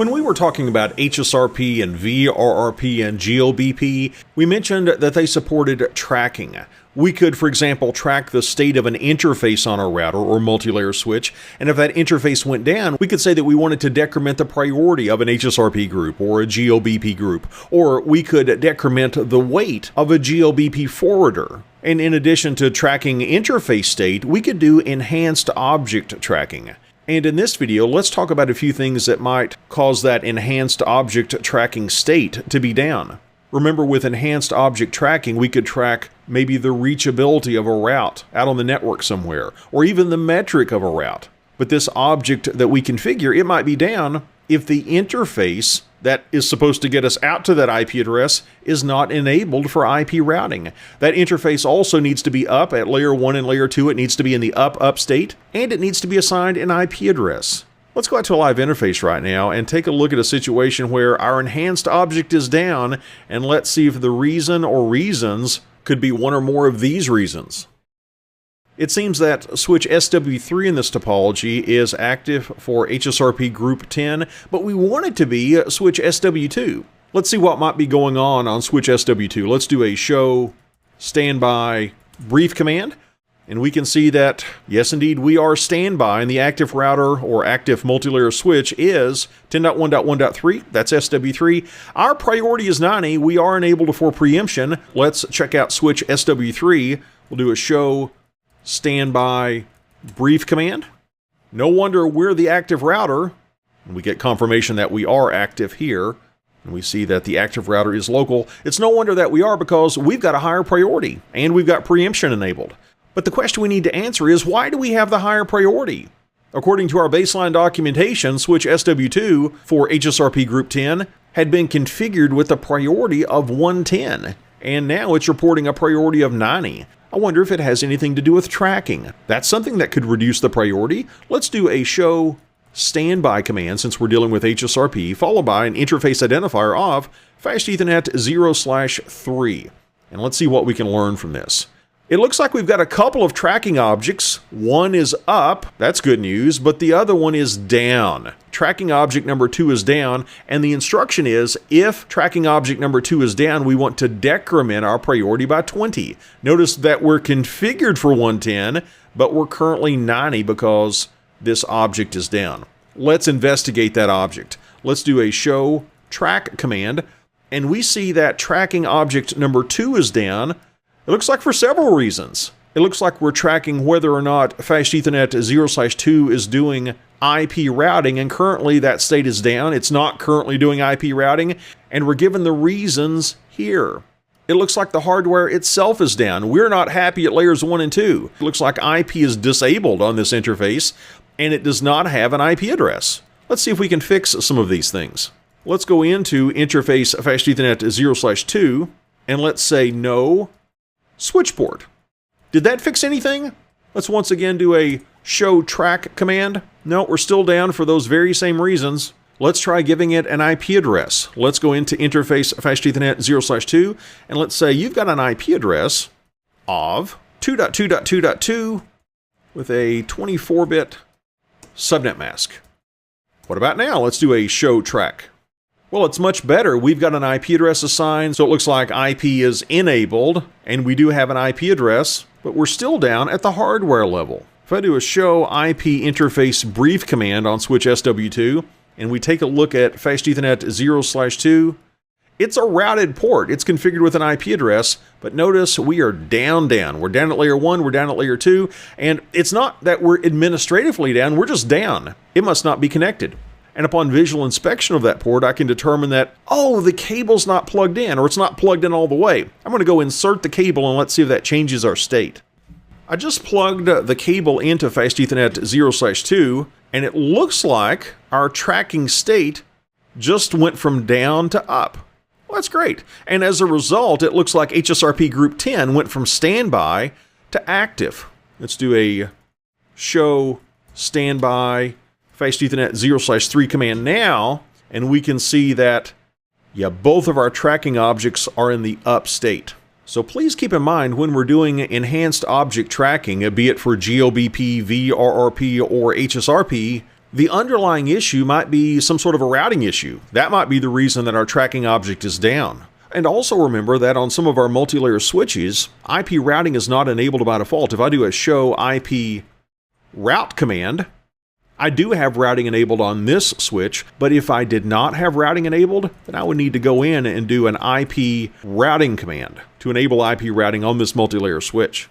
When we were talking about HSRP and VRRP and GLBP, we mentioned that they supported tracking. We could, for example, track the state of an interface on our router or multi-layer switch, and if that interface went down, we could say that we wanted to decrement the priority of an HSRP group or a GLBP group, or we could decrement the weight of a GLBP forwarder. And in addition to tracking interface state, we could do enhanced object tracking. And in this video, let's talk about a few things that might cause that enhanced object tracking state to be down. Remember, with enhanced object tracking, we could track maybe the reachability of a route out on the network somewhere, or even the metric of a route. But this object that we configure, it might be down if the interface that is supposed to get us out to that IP address is not enabled for IP routing. That interface also needs to be up at layer 1 and layer 2. It needs to be in the up state, and it needs to be assigned an IP address. Let's go out to a live interface right now and take a look at a situation where our enhanced object is down, and let's see if the reason or reasons could be one or more of these reasons. It seems that switch SW3 in this topology is active for HSRP group 10, but we want it to be switch SW2. Let's see what might be going on switch SW2. Let's do a show standby brief command, and we can see that, yes indeed, we are standby, and the active router or active multi-layer switch is 10.1.1.3, that's SW3. Our priority is 90, we are enabled for preemption. Let's check out switch SW3. We'll do a show standby brief command. No wonder we're the active router. And we get confirmation that we are active here. And we see that the active router is local. It's no wonder that we are, because we've got a higher priority and we've got preemption enabled. But the question we need to answer is, why do we have the higher priority? According to our baseline documentation, switch SW2 for HSRP group 10 had been configured with a priority of 110. And now it's reporting a priority of 90. I wonder if it has anything to do with tracking. That's something that could reduce the priority. Let's do a show standby command, since we're dealing with HSRP, followed by an interface identifier of fast Ethernet 0/3. And let's see what we can learn from this. It looks like we've got a couple of tracking objects. One is up, that's good news, but the other one is down. Tracking object number 2 is down, and the instruction is, if tracking object number 2 is down, we want to decrement our priority by 20. Notice that we're configured for 110, but we're currently 90 because this object is down. Let's investigate that object. Let's do a show track command, and we see that tracking object number 2 is down. It looks like for several reasons. It looks like we're tracking whether or not fast Ethernet 0/2 is doing IP routing, and currently that state is down. It's not currently doing IP routing, and we're given the reasons here. It looks like the hardware itself is down. We're not happy at layers 1 and 2. It looks like IP is disabled on this interface, and it does not have an IP address. Let's see if we can fix some of these things. Let's go into interface fast Ethernet 0/2, and let's say no switch port. Did that fix anything? Let's once again do a show track command. No, we're still down for those very same reasons. Let's try giving it an IP address. Let's go into interface fast Ethernet 0/2, and let's say you've got an IP address of 2.2.2.2 with a 24-bit subnet mask. What about now? Let's do a show track. Well, it's much better. We've got an IP address assigned, so it looks like IP is enabled, and we do have an IP address, but we're still down at the hardware level. If I do a show IP interface brief command on switch SW2, and we take a look at fast Ethernet 0/2, it's a routed port. It's configured with an IP address, but notice we are down. We're down at layer 1, we're down at layer 2, and it's not that we're administratively down, we're just down. It must not be connected. And upon visual inspection of that port, I can determine that, oh, the cable's not plugged in, or it's not plugged in all the way. I'm going to go insert the cable, and let's see if that changes our state. I just plugged the cable into fast Ethernet 0/2, and it looks like our tracking state just went from down to up. Well, that's great. And as a result, it looks like HSRP group 10 went from standby to active. Let's do a show standby fast Ethernet 0/3 command now, and we can see that, yeah, both of our tracking objects are in the up state. So please keep in mind when we're doing enhanced object tracking, be it for GLBP, VRRP, or HSRP, The underlying issue might be some sort of a routing issue. That might be the reason that our tracking object is down. And also remember that on some of our multi-layer switches, IP routing is not enabled by default. If I do a show IP route command, I do have routing enabled on this switch, but if I did not have routing enabled, then I would need to go in and do an IP routing command to enable IP routing on this multi-layer switch.